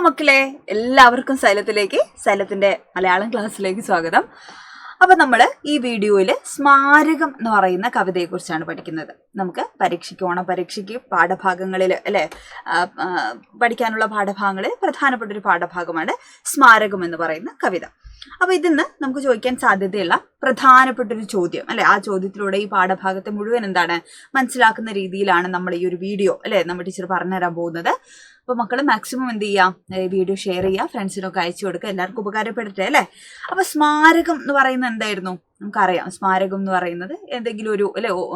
മക്കളെ, എല്ലാവർക്കും സൈലത്തിന്റെ മലയാളം ക്ലാസ്സിലേക്ക് സ്വാഗതം. അപ്പൊ നമ്മൾ ഈ വീഡിയോയിൽ സ്മാരകം എന്ന് പറയുന്ന കവിതയെക്കുറിച്ചാണ് പഠിക്കുന്നത്. നമുക്ക് ഓണപരീക്ഷയ്ക്ക് പാഠഭാഗങ്ങളിൽ പഠിക്കാനുള്ള പാഠഭാഗങ്ങളിൽ പ്രധാനപ്പെട്ട ഒരു പാഠഭാഗമാണ് സ്മാരകം എന്ന് പറയുന്ന കവിത. അപ്പൊ ഇതിന്ന് നമുക്ക് ചോദിക്കാൻ സാധ്യതയുള്ള പ്രധാനപ്പെട്ട ഒരു ചോദ്യം ആ ചോദ്യത്തിലൂടെ ഈ പാഠഭാഗത്തെ മുഴുവൻ എന്താണ് മനസ്സിലാക്കുന്ന രീതിയിലാണ് നമ്മൾ ഈ ഒരു വീഡിയോ നമ്മുടെ ടീച്ചർ പറഞ്ഞുതരാൻ പോകുന്നത്. അപ്പൊ മക്കള് മാക്സിമം എന്ത് ചെയ്യാം, വീഡിയോ ഷെയർ ചെയ്യുക, ഫ്രണ്ട്സിനൊക്കെ അയച്ചു കൊടുക്കുക, എല്ലാവർക്കും ഉപകാരപ്പെടട്ടെ അപ്പൊ സ്മാരകം എന്ന് പറയുന്നത് എന്തായിരുന്നു നമുക്കറിയാം. സ്മാരകം എന്ന് പറയുന്നത് എന്തെങ്കിലും ഒരു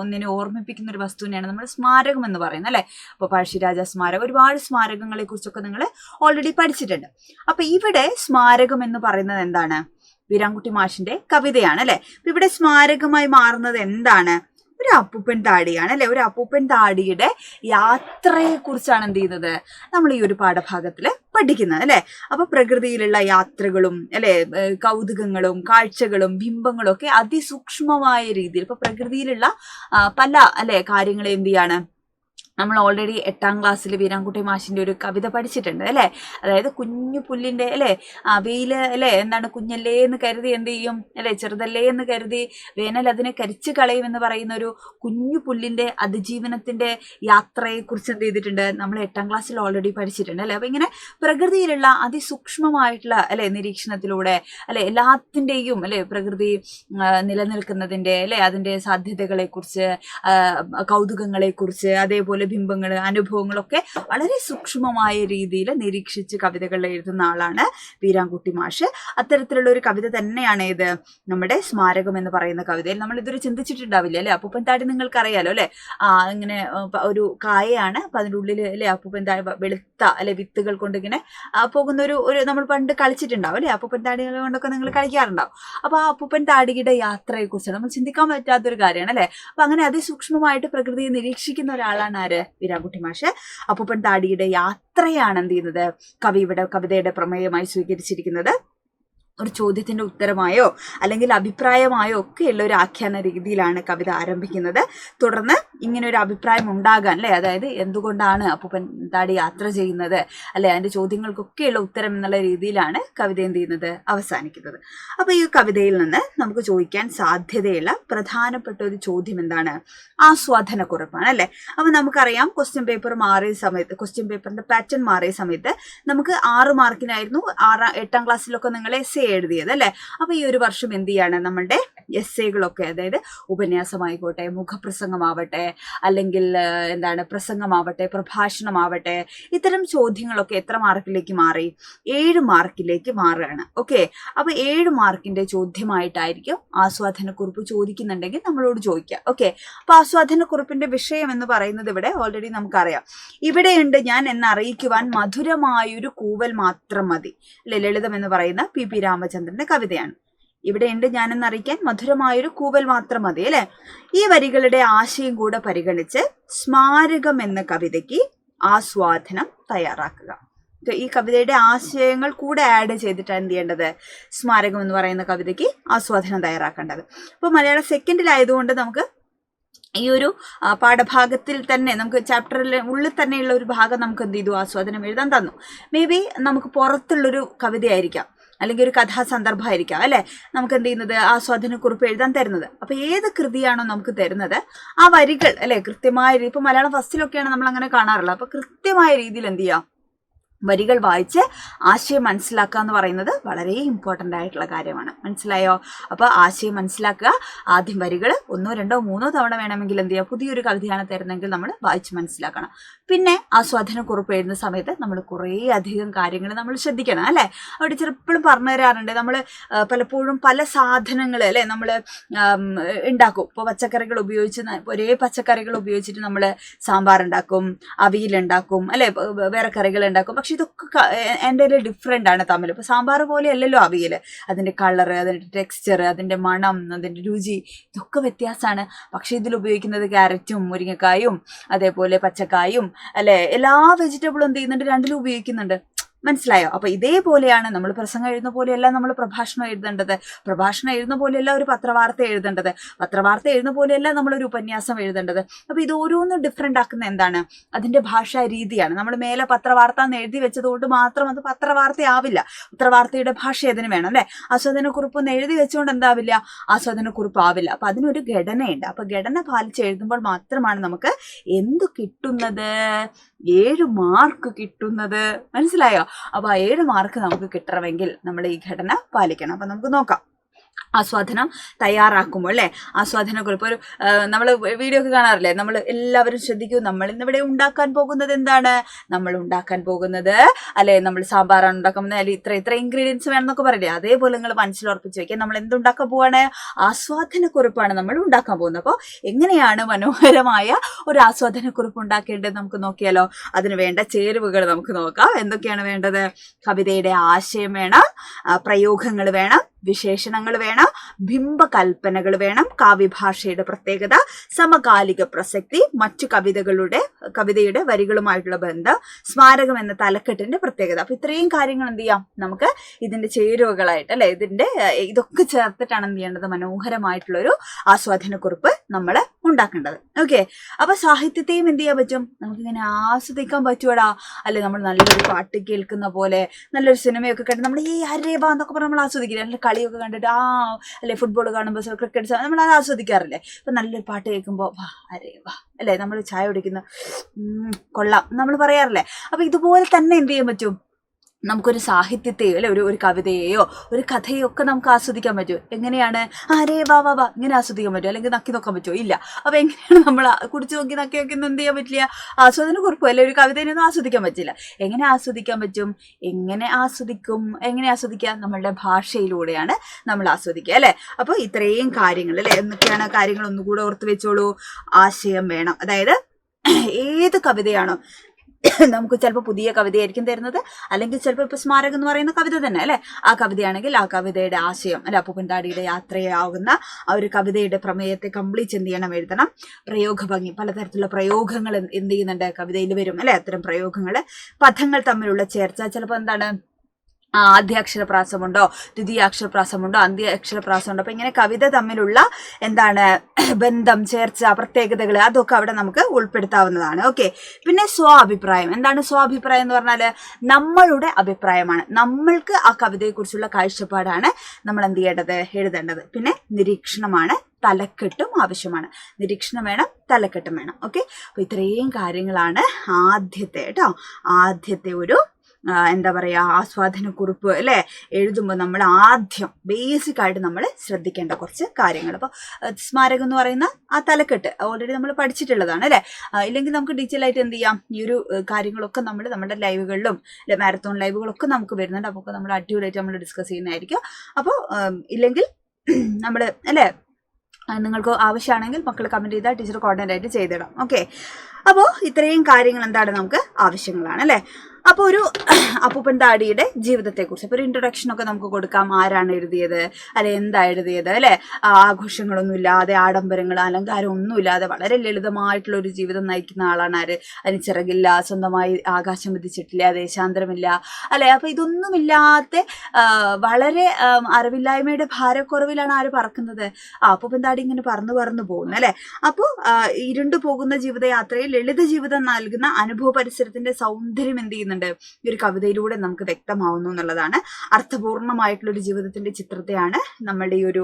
ഒന്നിനെ ഓർമ്മിപ്പിക്കുന്ന ഒരു വസ്തുവിനെയാണ് നമ്മൾ സ്മാരകം എന്ന് പറയുന്നത് അപ്പൊ പഴശ്ശിരാജ സ്മാരകം, ഒരുപാട് സ്മാരകങ്ങളെ കുറിച്ചൊക്കെ നിങ്ങൾ ഓൾറെഡി പഠിച്ചിട്ടുണ്ട്. അപ്പൊ ഇവിടെ സ്മാരകം എന്ന് പറയുന്നത് എന്താണ്? വീരാൻകുട്ടി മാഷിന്റെ കവിതയാണ് അപ്പൊ ഇവിടെ സ്മാരകമായി മാറുന്നത് എന്താണ്? ഒരു അപ്പൂപ്പൻ താടിയാണ് ഒരു അപ്പൂപ്പൻ താടിയുടെ യാത്രയെ കുറിച്ചാണ് എന്ത് ചെയ്യുന്നത് നമ്മൾ ഈ ഒരു പാഠഭാഗത്തില് പഠിക്കുന്നത് അപ്പൊ പ്രകൃതിയിലുള്ള യാത്രകളും കൗതുകങ്ങളും കാഴ്ചകളും ബിംബങ്ങളും ഒക്കെ അതിസൂക്ഷ്മമായ രീതിയിൽ ഇപ്പൊ പ്രകൃതിയിലുള്ള പല കാര്യങ്ങളെ എന്ത് ചെയ്യാണ് നമ്മൾ ഓൾറെഡി 8ാം ക്ലാസ്സിൽ വീരാൻകുട്ടി മാഷിന്റെ ഒരു കവിത പഠിച്ചിട്ടുണ്ട് അതായത് കുഞ്ഞു പുല്ലിന്റെ വെയില് എന്താണ് കുഞ്ഞല്ലേ എന്ന് കരുതി എന്ത് ചെയ്യും ചെറുതല്ലേ എന്ന് കരുതി വേനൽ അതിനെ കരിച്ചു കളയും എന്ന് പറയുന്ന ഒരു കുഞ്ഞു പുല്ലിന്റെ അതിജീവനത്തിന്റെ യാത്രയെ കുറിച്ച് എന്ത് ചെയ്തിട്ടുണ്ട് നമ്മൾ 8ാം ക്ലാസ്സിൽ ഓൾറെഡി പഠിച്ചിട്ടുണ്ട് അപ്പൊ ഇങ്ങനെ പ്രകൃതിയിലുള്ള അതിസൂക്ഷ്മമായിട്ടുള്ള നിരീക്ഷണത്തിലൂടെ എല്ലാത്തിന്റെയും പ്രകൃതി നിലനിൽക്കുന്നതിന്റെ അതിന്റെ സാധ്യതകളെ കുറിച്ച് കൗതുകങ്ങളെ കുറിച്ച് അതേപോലെ ബിംബങ്ങൾ അനുഭവങ്ങളൊക്കെ വളരെ സൂക്ഷ്മമായ രീതിയിൽ നിരീക്ഷിച്ച് കവിതകൾ എഴുതുന്ന ആളാണ് വീരാൻകുട്ടി മാഷ്. അത്തരത്തിലുള്ള ഒരു കവിത തന്നെയാണ് ഇത് നമ്മുടെ സ്മാരകം എന്ന് പറയുന്ന കവിതയിൽ. നമ്മൾ ഇതൊരു ചിന്തിച്ചിട്ടുണ്ടാവില്ല അപ്പൂപ്പൻ താടി നിങ്ങൾക്കറിയാലോ ഇങ്ങനെ ഒരു കായയാണ്. അപ്പൊ അതിൻ്റെ ഉള്ളിൽ അപ്പൂപ്പൻ താടി വെളുത്ത വിത്തുകൾ കൊണ്ട് ഇങ്ങനെ പോകുന്ന ഒരു നമ്മൾ പണ്ട് കളിച്ചിട്ടുണ്ടാവും അപ്പൂപ്പൻ താടികൾ കൊണ്ടൊക്കെ നിങ്ങൾ കളിക്കാറുണ്ടാവും. അപ്പൊ ആ അപ്പൂപ്പൻ താടിയുടെ യാത്രയെ കുറിച്ചാണ് നമ്മൾ ചിന്തിക്കാൻ പറ്റാത്തൊരു കാര്യമാണ് അപ്പൊ അങ്ങനെ അതിസൂക്ഷ്മമായിട്ട് പ്രകൃതിയെ നിരീക്ഷിക്കുന്ന ഒരാളാണ് ആര്? വീരാൻകുട്ടി മാഷ്. അപ്പൂപ്പൻ താടിയുടെ യാത്രയാണ് എന്ത് ചെയ്യുന്നത് കവിതയുടെ പ്രമേയമായി സ്വീകരിച്ചിരിക്കുന്നത്. ഒരു ചോദ്യത്തിന്റെ ഉത്തരമായോ അല്ലെങ്കിൽ അഭിപ്രായമായോ ഒക്കെയുള്ള ഒരു ആഖ്യാന രീതിയിലാണ് കവിത ആരംഭിക്കുന്നത്. തുടർന്ന് ഇങ്ങനെ ഒരു അഭിപ്രായം ഉണ്ടാകാൻ അതായത് എന്തുകൊണ്ടാണ് അപ്പൂപ്പൻ താടി യാത്ര ചെയ്യുന്നത് അതിന്റെ ചോദ്യങ്ങൾക്കൊക്കെയുള്ള ഉത്തരം എന്നുള്ള രീതിയിലാണ് കവിത എന്ത് ചെയ്യുന്നത് അവസാനിക്കുന്നത്. അപ്പൊ ഈ കവിതയിൽ നിന്ന് നമുക്ക് ചോദിക്കാൻ സാധ്യതയുള്ള പ്രധാനപ്പെട്ട ഒരു ചോദ്യം എന്താണ്? ആസ്വാദനക്കുറിപ്പാണ് അപ്പൊ നമുക്കറിയാം ക്വസ്റ്റ്യൻ പേപ്പർ മാറിയ സമയത്ത് ക്വസ്റ്റ്യൻ പേപ്പറിന്റെ പാറ്റേൺ മാറിയ സമയത്ത് നമുക്ക് 6 മാർക്കിനായിരുന്നു 8ാം ക്ലാസ്സിലൊക്കെ നിങ്ങൾ എസ് എഴുതിയത് അപ്പൊ ഈ ഒരു വർഷം എന്ത് ചെയ്യാണ് നമ്മളുടെ എസ്സേകളൊക്കെ അതായത് ഉപന്യാസമായിക്കോട്ടെ, മുഖപ്രസംഗമാവട്ടെ, അല്ലെങ്കിൽ പ്രസംഗമാവട്ടെ, പ്രഭാഷണമാവട്ടെ, ഇത്തരം ചോദ്യങ്ങളൊക്കെ എത്ര മാർക്കിലേക്ക് മാറി? 7 മാർക്കിലേക്ക് മാറുകയാണ്. ഓക്കെ, അപ്പൊ 7 മാർക്കിന്റെ ചോദ്യമായിട്ടായിരിക്കും ആസ്വാദനക്കുറിപ്പ് ചോദിക്കുന്നുണ്ടെങ്കിൽ നമ്മളോട് ചോദിക്കുക. ഓക്കെ, അപ്പൊ ആസ്വാദനക്കുറിപ്പിന്റെ വിഷയം എന്ന് പറയുന്നത് ഇവിടെ ഓൾറെഡി നമുക്കറിയാം. ഇവിടെയുണ്ട് ഞാൻ എന്നറിയിക്കുവാൻ മധുരമായൊരു കൂവൽ മാത്രം മതി ലളിതം എന്ന് പറയുന്ന പി രാമചന്ദ്രന്റെ കവിതയാണ്. ഇവിടെയുണ്ട് ഞാനെന്നറിയിക്കാൻ മധുരമായൊരു കൂവൽ മാത്രം മതി ഈ വരികളുടെ ആശയം കൂടെ പരിഗണിച്ച് സ്മാരകം എന്ന കവിതയ്ക്ക് ആസ്വാദനം തയ്യാറാക്കുക. ഈ കവിതയുടെ ആശയങ്ങൾ കൂടെ ആഡ് ചെയ്തിട്ടാണ് എന്ത് ചെയ്യേണ്ടത് സ്മാരകം എന്ന് പറയുന്ന കവിതയ്ക്ക് ആസ്വാദനം തയ്യാറാക്കേണ്ടത്. അപ്പോൾ മലയാളം സെക്കൻഡിലായതുകൊണ്ട് നമുക്ക് ഈ ഒരു പാഠഭാഗത്തിൽ തന്നെ നമുക്ക് ചാപ്റ്ററിൽ ഉള്ളിൽ തന്നെയുള്ള ഒരു ഭാഗം നമുക്ക് എന്ത് ചെയ്തു ആസ്വാദനം എഴുതാൻ തന്നു. മേ ബി നമുക്ക് പുറത്തുള്ളൊരു കവിതയായിരിക്കാം അല്ലെങ്കിൽ ഒരു കഥാസന്ദർഭമായിരിക്കാം നമുക്ക് എന്ത് ചെയ്യുന്നത് ആസ്വാദനക്കുറിപ്പ് എഴുതാൻ തരുന്നത്. അപ്പൊ ഏത് കൃതിയാണോ നമുക്ക് തരുന്നത് ആ വരികൾ കൃത്യമായ രീതി, ഇപ്പൊ മലയാളം ഫസ്റ്റിലൊക്കെയാണ് നമ്മൾ അങ്ങനെ കാണാറുള്ളത്. അപ്പൊ കൃത്യമായ രീതിയിൽ എന്ത് ചെയ്യാം വരികൾ വായിച്ച് ആശയം മനസ്സിലാക്കുക എന്ന് പറയുന്നത് വളരെ ഇമ്പോർട്ടൻ്റ് ആയിട്ടുള്ള കാര്യമാണ്. മനസ്സിലായോ? അപ്പോൾ ആശയം മനസ്സിലാക്കുക. ആദ്യം വരികൾ 1, 2, 3 തവണ വേണമെങ്കിൽ എന്ത് ചെയ്യുക, പുതിയൊരു കവിതയാണ് തരുന്നതെങ്കിൽ നമ്മൾ വായിച്ച് മനസ്സിലാക്കണം. പിന്നെ ആസ്വാദനക്കുറിപ്പ് എഴുതുന്ന സമയത്ത് നമ്മൾ കുറേ അധികം കാര്യങ്ങൾ നമ്മൾ ശ്രദ്ധിക്കണം അവിടെ ചിലപ്പോഴും പറഞ്ഞു തരാറുണ്ട്. നമ്മൾ പലപ്പോഴും പല സാധനങ്ങൾ നമ്മൾ ഉണ്ടാക്കും. ഇപ്പോൾ പച്ചക്കറികൾ ഉപയോഗിച്ച് ഒരേ പച്ചക്കറികൾ ഉപയോഗിച്ചിട്ട് നമ്മൾ സാമ്പാർ ഉണ്ടാക്കും, അവിയലുണ്ടാക്കും വേറെ കറികൾ ഉണ്ടാക്കും. പക്ഷെ ഇതൊക്കെ എൻ്റെ ഡിഫറെൻ്റ് ആണ് തമ്മിൽ. ഇപ്പോൾ സാമ്പാർ പോലെ അല്ലല്ലോ അവിയൽ. അതിൻ്റെ കളറ്, അതിൻ്റെ ടെക്സ്ചർ, അതിൻ്റെ മണം, അതിൻ്റെ രുചി ഇതൊക്കെ വ്യത്യാസമാണ്. പക്ഷെ ഇതിൽ ഉപയോഗിക്കുന്നത് ക്യാരറ്റും മുരിങ്ങക്കായും അതേപോലെ പച്ചക്കായും എല്ലാ വെജിറ്റബിളും എന്ത് ചെയ്യുന്നുണ്ട് രണ്ടിലും ഉപയോഗിക്കുന്നുണ്ട്. മനസ്സിലായോ? അപ്പൊ ഇതേപോലെയാണ് നമ്മൾ പ്രസംഗം എഴുതുന്ന പോലെയല്ല നമ്മൾ പ്രഭാഷണം എഴുതേണ്ടത്, പ്രഭാഷണം എഴുതുന്ന പോലെയല്ല ഒരു പത്രവാർത്ത എഴുതേണ്ടത്, പത്രവാർത്ത എഴുതുന്ന പോലെയല്ല നമ്മളൊരു ഉപന്യാസം എഴുതേണ്ടത്. അപ്പൊ ഇത് ഓരോന്നും ഡിഫറെന്റ് ആക്കുന്ന എന്താണ്? അതിന്റെ ഭാഷാ രീതിയാണ്. നമ്മൾ മേലെ പത്രവാർത്ത എന്ന് എഴുതി വെച്ചതുകൊണ്ട് മാത്രം അത് പത്രവാർത്തയാവില്ല. പത്രവാർത്തയുടെ ഭാഷ ഏതിന് വേണം അല്ലെ? ആസ്വാദനക്കുറിപ്പ് എന്ന് എഴുതി വെച്ചുകൊണ്ട് എന്താവില്ല? ആസ്വാദനക്കുറിപ്പ് ആവില്ല. അപ്പൊ അതിനൊരു ഘടനയുണ്ട്. അപ്പൊ ഘടന പാലിച്ച് എഴുതുമ്പോൾ മാത്രമാണ് നമുക്ക് എന്ത് കിട്ടുന്നത്? 7 മാർക്ക് കിട്ടുന്നത്. മനസ്സിലായോ? അപ്പൊ ആ 7 മാർക്ക് നമുക്ക് കിട്ടണമെങ്കിൽ നമ്മൾ ഈ ഘടന പാലിക്കണം. അപ്പൊ നമുക്ക് നോക്കാം. ആസ്വാദനം തയ്യാറാക്കുമ്പോൾ അല്ലെ, ആസ്വാദനക്കുറിപ്പ് ഒരു നമ്മൾ വീഡിയോ ഒക്കെ കാണാറില്ലേ? നമ്മൾ എല്ലാവരും ശ്രദ്ധിക്കൂ, നമ്മൾ ഇന്നിവിടെ ഉണ്ടാക്കാൻ പോകുന്നത് എന്താണ്? നമ്മൾ ഉണ്ടാക്കാൻ പോകുന്നത് അല്ലെ, നമ്മൾ സാമ്പാറാണ് ഉണ്ടാക്കാൻ പോകുന്നത്, അല്ലെങ്കിൽ ഇത്ര ഇൻഗ്രീഡിയൻസ് വേണമെന്നൊക്കെ പറയില്ലേ? അതേപോലെ നിങ്ങൾ മനസ്സിലുറപ്പിച്ച് വെക്കുക, നമ്മൾ എന്തുണ്ടാക്കാൻ പോവാണ്? ആസ്വാദനക്കുറിപ്പാണ് നമ്മൾ ഉണ്ടാക്കാൻ പോകുന്നത്. അപ്പോൾ എങ്ങനെയാണ് മനോഹരമായ ഒരു ആസ്വാദനക്കുറിപ്പ് ഉണ്ടാക്കേണ്ടത് നമുക്ക് നോക്കിയാലോ? അതിന് വേണ്ട ചേരുവകൾ നമുക്ക് നോക്കാം. എന്തൊക്കെയാണ് വേണ്ടത്? കവിതയുടെ ആശയം വേണം, പ്രയോഗങ്ങൾ വേണം, വിശേഷണങ്ങൾ വേണം, ബിംബകൽപ്പനകൾ വേണം, കാവ്യഭാഷയുടെ പ്രത്യേകത, സമകാലിക പ്രസക്തി, മറ്റു കവിതയുടെ വരികളുമായിട്ടുള്ള ബന്ധം, സ്മാരകം എന്ന തലക്കെട്ടിന്റെ പ്രത്യേകത. അപ്പൊ ഇത്രയും കാര്യങ്ങൾ എന്ത് ചെയ്യാം? നമുക്ക് ഇതിന്റെ ചേരുവകളായിട്ട് അല്ലെ, ഇതൊക്കെ ചേർത്തിട്ടാണ് എന്ത് ചെയ്യേണ്ടത്? മനോഹരമായിട്ടുള്ള ഒരു ആസ്വാദനക്കുറിപ്പ് നമ്മൾ ഉണ്ടാക്കേണ്ടത്. ഓക്കെ, അപ്പൊ സാഹിത്യത്തെയും എന്ത് ചെയ്യാൻ പറ്റും? നമുക്കിങ്ങനെ ആസ്വദിക്കാൻ പറ്റുവടാ അല്ലെ? നമ്മൾ നല്ലൊരു പാട്ട് കേൾക്കുന്ന പോലെ, നല്ലൊരു സിനിമയൊക്കെ കണ്ട് നമ്മൾ ഈ അരേബ എന്നൊക്കെ പറഞ്ഞ് നമ്മൾ ആസ്വദിക്കില്ല, നല്ല കളിയൊക്കെ കണ്ടിട്ട് അല്ലെ, ഫുട്ബോൾ കാണുമ്പോൾ, ക്രിക്കറ്റ് നമ്മൾ അത് ആസ്വദിക്കാറില്ലേ? ഇപ്പൊ നല്ലൊരു പാട്ട് കേൾക്കുമ്പോൾ വാ അരേ വാ അല്ലെ, നമ്മൾ ചായ കുടിക്കുന്ന കൊള്ളാം നമ്മൾ പറയാറില്ലേ? അപ്പൊ ഇതുപോലെ തന്നെ എന്ത് ചെയ്യാൻ പറ്റും? നമുക്കൊരു സാഹിത്യത്തെയോ അല്ലെ, ഒരു കവിതയെയോ ഒരു കഥയോ ഒക്കെ നമുക്ക് ആസ്വദിക്കാൻ പറ്റും. എങ്ങനെയാണ്? അരേ വാ വാ വാ ഇങ്ങനെ ആസ്വദിക്കാൻ പറ്റും, അല്ലെങ്കിൽ നക്കി നോക്കാൻ പറ്റുമോ? ഇല്ല. അപ്പൊ എങ്ങനെയാണ് നമ്മൾ കുടിച്ചു നോക്കി നക്കി നോക്കി എന്ത് ചെയ്യാൻ പറ്റില്ല? ആസ്വാദനക്കുറിപ്പ് അല്ലെ ഒരു കവിതയൊന്നും ആസ്വദിക്കാൻ പറ്റില്ല. എങ്ങനെ ആസ്വദിക്കാൻ പറ്റും? എങ്ങനെ ആസ്വദിക്കാം? നമ്മളുടെ ഭാഷയിലൂടെയാണ് നമ്മൾ ആസ്വദിക്കുക അല്ലെ. അപ്പൊ ഇത്രയും കാര്യങ്ങൾ അല്ലെ, എന്തൊക്കെയാണ് കാര്യങ്ങൾ ഒന്നുകൂടെ ഓർത്ത് വെച്ചോളൂ. ആശയം വേണം, അതായത് ഏത് കവിതയാണോ നമുക്ക് ചിലപ്പോൾ പുതിയ കവിതയായിരിക്കും തരുന്നത്, അല്ലെങ്കിൽ ചിലപ്പോൾ ഇപ്പൊ സ്മാരകം എന്ന് പറയുന്ന കവിത തന്നെ അല്ലെ, ആ കവിതയാണെങ്കിൽ ആ കവിതയുടെ ആശയം അല്ലെ, അപ്പൂപ്പൻ താടിയുടെ യാത്രയാകുന്ന ആ ഒരു കവിതയുടെ പ്രമേയത്തെ കംപ്ലീറ്റ് എന്ത് ചെയ്യണം? എഴുതണം. പ്രയോഗഭംഗി, പലതരത്തിലുള്ള പ്രയോഗങ്ങൾ എന്ത് ചെയ്യുന്നുണ്ട്? കവിതയിൽ വരും അല്ലെ. അത്തരം പ്രയോഗങ്ങൾ, പദങ്ങൾ തമ്മിലുള്ള ചേർച്ച, ചിലപ്പോൾ എന്താണ്? ആദ്യാക്ഷരപ്രാസമുണ്ടോ, ദ്വിതീയാക്ഷരപ്രാസമുണ്ടോ, അന്ത്യാക്ഷരപ്രാസമുണ്ടോ? അപ്പൊ ഇങ്ങനെ കവിത തമ്മിലുള്ള എന്താണ് ബന്ധം, ചേർച്ച, പ്രത്യേകതകൾ, അതൊക്കെ അവിടെ നമുക്ക് ഉൾപ്പെടുത്താവുന്നതാണ്. ഓക്കെ, പിന്നെ സ്വാഭിപ്രായം. എന്താണ് സ്വാഭിപ്രായം എന്ന് പറഞ്ഞാല്? നമ്മളുടെ അഭിപ്രായമാണ്, നമ്മൾക്ക് ആ കവിതയെക്കുറിച്ചുള്ള കാഴ്ചപ്പാടാണ് നമ്മൾ എന്ത് ചെയ്യേണ്ടത്? എഴുതേണ്ടത്. പിന്നെ നിരീക്ഷണമാണ്, തലക്കെട്ടും ആവശ്യമാണ്. നിരീക്ഷണം വേണം, തലക്കെട്ടും വേണം. ഓക്കെ, അപ്പൊ ഇത്രയും കാര്യങ്ങളാണ് ആദ്യത്തെ ഒരു എന്താ പറയാ ആസ്വാദനക്കുറിപ്പ് അല്ലെ എഴുതുമ്പോൾ നമ്മൾ ആദ്യം ബേസിക് ആയിട്ട് നമ്മൾ ശ്രദ്ധിക്കേണ്ട കുറച്ച് കാര്യങ്ങൾ. അപ്പൊ സ്മാരകം എന്ന് പറയുന്ന ആ തലക്കെട്ട് ഓൾറെഡി നമ്മൾ പഠിച്ചിട്ടുള്ളതാണ് അല്ലെ. ഇല്ലെങ്കിൽ നമുക്ക് ഡീറ്റെയിൽ ആയിട്ട് എന്ത് ചെയ്യാം? ഈ ഒരു കാര്യങ്ങളൊക്കെ നമ്മൾ നമ്മുടെ ലൈവുകളിലും മാരത്തോൺ ലൈവുകളൊക്കെ നമുക്ക് വരുന്നുണ്ട്. അപ്പോൾ നമ്മൾ അടിപൊളിയായിട്ട് നമ്മൾ ഡിസ്കസ് ചെയ്യുന്നതായിരിക്കും. അപ്പോൾ ഇല്ലെങ്കിൽ നമ്മൾ അല്ലെ, നിങ്ങൾക്ക് ആവശ്യമാണെങ്കിൽ മക്കൾ കമന്റ് ചെയ്താൽ ടീച്ചർ കോർഡിനേറ്റ് ആയിട്ട് ചെയ്തിടാം. ഓക്കെ, അപ്പോൾ ഇത്രയും കാര്യങ്ങൾ എന്താണ് നമുക്ക് ആവശ്യങ്ങളാണ് അല്ലെ. അപ്പോൾ ഒരു അപ്പൂപ്പൻ താടിയുടെ ജീവിതത്തെക്കുറിച്ച് ഇപ്പോൾ ഒരു ഇൻട്രൊഡക്ഷൻ ഒക്കെ നമുക്ക് കൊടുക്കാം. ആരാണ് എഴുതിയത് അല്ലെ, എന്താ എഴുതിയത് അല്ലെ, ആഘോഷങ്ങളൊന്നും ഇല്ലാതെ, ആഡംബരങ്ങൾ, അലങ്കാരം ഒന്നുമില്ലാതെ വളരെ ലളിതമായിട്ടുള്ള ഒരു ജീവിതം നയിക്കുന്ന ആളാണ് ആര്? അതിന് ചിറകില്ല, സ്വന്തമായി ആകാശം വിധിച്ചിട്ടില്ല, ദേശാന്തരമില്ല അല്ലെ. അപ്പൊ ഇതൊന്നുമില്ലാത്ത വളരെ അറിവില്ലായ്മയുടെ ഭാരക്കുറവിലാണ് ആര് പറക്കുന്നത്? അപ്പൂപ്പൻ താടി ഇങ്ങനെ പറന്നു പോകുന്നു അല്ലെ. അപ്പോൾ ഇരുണ്ടു പോകുന്ന ജീവിതയാത്രയിൽ ലളിത ജീവിതം നൽകുന്ന അനുഭവ പരിസരത്തിന്റെ സൗന്ദര്യം എന്ത് ചെയ്യുന്നുണ്ട്? ഈ ഒരു കവിതയിലൂടെ നമുക്ക് വ്യക്തമാവുന്നു എന്നുള്ളതാണ്. അർത്ഥപൂർണമായിട്ടുള്ള ഒരു ജീവിതത്തിന്റെ ചിത്രത്തെയാണ് നമ്മളുടെ ഈ ഒരു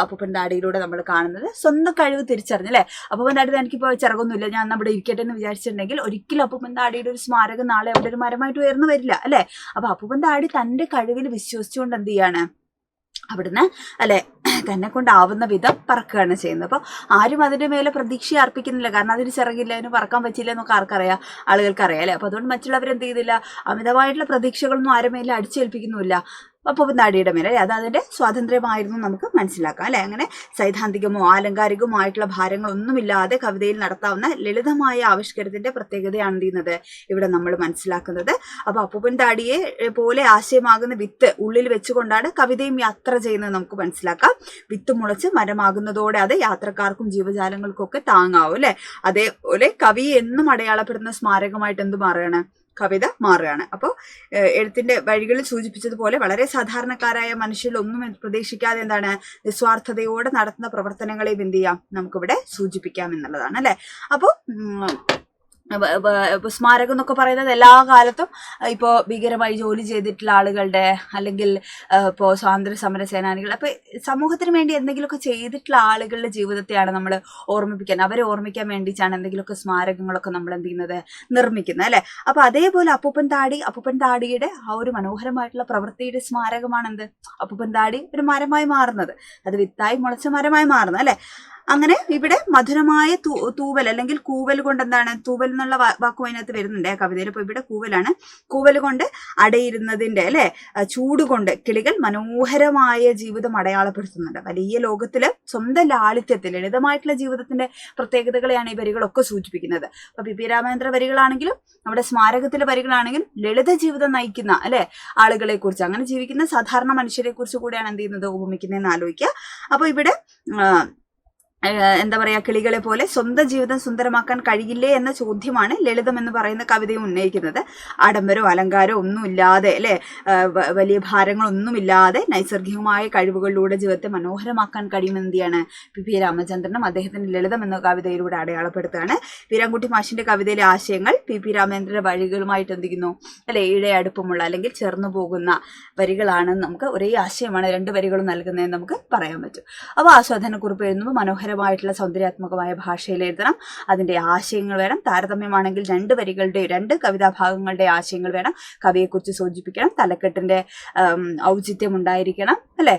അപ്പൂപ്പൻ താടിയിലൂടെ നമ്മൾ കാണുന്നത്. സ്വന്തം കഴിവ് തിരിച്ചറിഞ്ഞല്ലേ. അപ്പൂപ്പൻ താടി എനിക്കിപ്പോ ചിറകൊന്നുമില്ല, ഞാൻ നമ്മുടെ ഇരിക്കട്ടെ എന്ന് വിചാരിച്ചിട്ടുണ്ടെങ്കിൽ ഒരിക്കലും അപ്പൂപ്പൻ താടിയുടെ ഒരു സ്മാരകം നാളെ അവിടെ ഒരു മരമായിട്ട് ഉയർന്നു വരില്ല അല്ലെ. അപ്പൊ അപ്പൂപ്പൻ താടി തന്റെ കഴിവിൽ വിശ്വസിച്ചുകൊണ്ട് എന്ത് ചെയ്യാണ്? അവിടുന്ന് അല്ലെ തന്നെ കൊണ്ടാവുന്ന വിധം പറക്കുകയാണ് ചെയ്യുന്നത്. അപ്പോൾ ആരും അതിന്റെ മേലെ പ്രതീക്ഷ അർപ്പിക്കുന്നില്ല, കാരണം അതിന് ചിറകില്ല, അതിന് പറക്കാൻ പറ്റില്ല എന്നൊക്കെ ആർക്കറിയാം? ആളുകൾക്കറിയാം അല്ലെ. അപ്പൊ അതുകൊണ്ട് മറ്റുള്ളവരെന്ത് ചെയ്തില്ല? അമിതമായിട്ടുള്ള പ്രതീക്ഷകളൊന്നും ആരും മേലെ അടിച്ചേൽപ്പിക്കുന്നുമില്ല. അപ്പൂപ്പൻ താടിയുടെ മേലെ അത് അതിന്റെ സ്വാതന്ത്ര്യമായിരുന്നു നമുക്ക് മനസ്സിലാക്കാം അല്ലെ. അങ്ങനെ സൈദ്ധാന്തികമോ ആലങ്കാരികമോ ആയിട്ടുള്ള ഭാരങ്ങളൊന്നുമില്ലാതെ കവിതയിൽ നടത്താവുന്ന ലളിതമായ ആവിഷ്കാരത്തിന്റെ പ്രത്യേകതയാണ് എന്ത് ചെയ്യുന്നത് ഇവിടെ നമ്മൾ മനസ്സിലാക്കുന്നത്. അപ്പൊ അപ്പൂപ്പൻ താടിയെ പോലെ ആശയമാകുന്ന വിത്ത് ഉള്ളിൽ വെച്ചുകൊണ്ടാണ് കവിതയും യാത്ര ചെയ്യുന്നത് നമുക്ക് മനസ്സിലാക്കാം. വിത്ത് മുളച്ച് മരമാകുന്നതോടെ അത് യാത്രക്കാർക്കും ജീവജാലങ്ങൾക്കും ഒക്കെ താങ്ങാവും അല്ലെ. അതേപോലെ കവി എന്നും അടയാളപ്പെടുന്ന സ്മാരകമായിട്ട് എന്ത് മാറുകയാണ്? കവിത മാറുകയാണ്. അപ്പോൾ എഴുത്തിന്റെ വഴികളിൽ സൂചിപ്പിച്ചതുപോലെ വളരെ സാധാരണക്കാരായ മനുഷ്യരിലൊന്നും പ്രതീക്ഷിക്കാതെ എന്താണ് നിസ്വാർത്ഥതയോടെ നടത്തുന്ന പ്രവർത്തനങ്ങളെയും എന്ത് ചെയ്യാം നമുക്കിവിടെ സൂചിപ്പിക്കാം എന്നുള്ളതാണ് അല്ലെ. അപ്പോൾ സ്മാരകം എന്നൊക്കെ പറയുന്നത് എല്ലാ കാലത്തും ഇപ്പോൾ ഭീകരമായി ജോലി ചെയ്തിട്ടുള്ള ആളുകളുടെ അല്ലെങ്കിൽ ഇപ്പോൾ സ്വാതന്ത്ര്യ സമര സേനാനികൾ അപ്പോൾ സമൂഹത്തിന് വേണ്ടി എന്തെങ്കിലുമൊക്കെ ചെയ്തിട്ടുള്ള ആളുകളുടെ ജീവിതത്തെയാണ് നമ്മൾ ഓർമ്മിപ്പിക്കാൻ, അവരെ ഓർമ്മിക്കാൻ വേണ്ടിയിട്ടാണ് എന്തെങ്കിലുമൊക്കെ സ്മാരകങ്ങളൊക്കെ നമ്മൾ എന്ത് ചെയ്യുന്നത് നിർമ്മിക്കുന്നത് അല്ലെ. അപ്പൊ അതേപോലെ അപ്പൂപ്പൻ താടിയുടെ ആ ഒരു മനോഹരമായിട്ടുള്ള പ്രവൃത്തിയുടെ സ്മാരകമാണ് എന്ത് അപ്പൂപ്പൻ താടി ഒരു മരമായി മാറുന്നത്, അത് വിത്തായി മുളച്ച മരമായി മാറുന്നത് അല്ലെ. അങ്ങനെ ഇവിടെ മധുരമായ തൂവൽ അല്ലെങ്കിൽ കൂവൽ കൊണ്ട് എന്താണ് തൂവൽ എന്നുള്ള വാക്കും അതിനകത്ത് വരുന്നുണ്ട് ആ കവിതയിൽ. അപ്പൊ ഇവിടെ കൂവലാണ്. കൂവൽ കൊണ്ട് അടയിരുന്നതിന്റെ അല്ലെ ചൂടുകൊണ്ട് കിളികൾ മനോഹരമായ ജീവിതം അടയാളപ്പെടുത്തുന്നുണ്ട്. വലിയ ലോകത്തില് സ്വന്തം ലാളിത്യത്തിൽ ലളിതമായിട്ടുള്ള ജീവിതത്തിന്റെ പ്രത്യേകതകളെയാണ് ഈ വരികളൊക്കെ സൂചിപ്പിക്കുന്നത്. അപ്പൊ പി രാമചന്ദ്ര വരികളാണെങ്കിലും നമ്മുടെ സ്മാരകത്തിലെ വരികളാണെങ്കിലും ലളിത ജീവിതം നയിക്കുന്ന അല്ലെ ആളുകളെ കുറിച്ച്, അങ്ങനെ ജീവിക്കുന്ന സാധാരണ മനുഷ്യരെ കുറിച്ച് കൂടിയാണ് എന്ത് ചെയ്യുന്നത് ഉപമിക്കുന്നതെന്ന് ആലോചിക്കുക. അപ്പൊ ഇവിടെ എന്താ പറയാ കിളികളെ പോലെ സ്വന്തം ജീവിതം സുന്ദരമാക്കാൻ കഴിയില്ലേ എന്ന ചോദ്യമാണ് ലളിതം എന്ന് പറയുന്ന കവിതയും ഉന്നയിക്കുന്നത്. ആഡംബരവും അലങ്കാരവും ഒന്നുമില്ലാതെ അല്ലെ വലിയ ഭാരങ്ങളൊന്നുമില്ലാതെ നൈസർഗികമായ കഴിവുകളിലൂടെ ജീവിതത്തെ മനോഹരമാക്കാൻ കഴിയുമെന്ന് എന്തിയാണ് പി രാമചന്ദ്രനും അദ്ദേഹത്തിന്റെ ലളിതം എന്ന കവിതയിലൂടെ അടയാളപ്പെടുത്തുകയാണ്. വീരാൻകുട്ടി മാഷിന്റെ കവിതയിലെ ആശയങ്ങൾ പി രാമചന്ദ്രന്റെ വഴികളുമായിട്ട് എന്തിക്കുന്നു അല്ലെ ഇഴയടുപ്പമുള്ള അല്ലെങ്കിൽ ചേർന്നു പോകുന്ന വരികളാണ്. നമുക്ക് ഒരേ ആശയമാണ് രണ്ട് വരികളും നൽകുന്നതെന്ന് നമുക്ക് പറയാൻ പറ്റും. അപ്പോൾ ആസ്വാദനക്കുറിപ്പ് എഴുതുമ്പോൾ മനോഹരമായിട്ടുള്ള സൗന്ദര്യാത്മകമായ ഭാഷയിൽ എഴുതണം. അതിന്റെ ആശയങ്ങൾ വേണം. താരതമ്യമാണെങ്കിൽ രണ്ട് കവിതാഭാഗങ്ങളുടെ ആശയങ്ങൾ വേണം. കവിയെക്കുറിച്ച് സൂചിപ്പിക്കണം. തലക്കെട്ടിന്റെ ഔചിത്യം ഉണ്ടായിരിക്കണം അല്ലെ.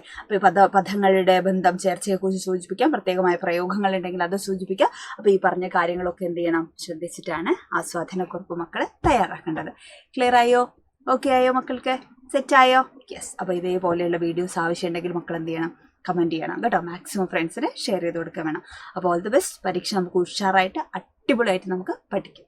പദങ്ങളുടെ ബന്ധം ചേർച്ചയെക്കുറിച്ച് സൂചിപ്പിക്കാം. പ്രത്യേകമായ പ്രയോഗങ്ങൾ ഉണ്ടെങ്കിൽ അത് സൂചിപ്പിക്കാം. അപ്പൊ ഈ പറഞ്ഞ കാര്യങ്ങളൊക്കെ എന്ത് ചെയ്യണം ശ്രദ്ധിച്ചിട്ടാണ് ആസ്വാദനക്കുറിപ്പ് മക്കളെ തയ്യാറാക്കേണ്ടത്. ക്ലിയർ ആയോ? ഓക്കെ ആയോ മക്കൾക്ക്? സെറ്റായോ? യെസ്. അപ്പൊ ഇതേപോലെയുള്ള വീഡിയോസ് ആവശ്യമുണ്ടെങ്കിൽ മക്കൾ എന്ത് ചെയ്യണം കമൻറ്റ് ചെയ്യണം കേട്ടോ. മാക്സിമം ഫ്രണ്ട്സിന് ഷെയർ ചെയ്ത് കൊടുക്കാൻ വേണം. അപ്പോൾ ഓൾ ദി ബെസ്റ്റ്. പരീക്ഷ നമുക്ക് ഉഷാറായിട്ട് അടിപൊളിയായിട്ട് നമുക്ക് പഠിക്കാം.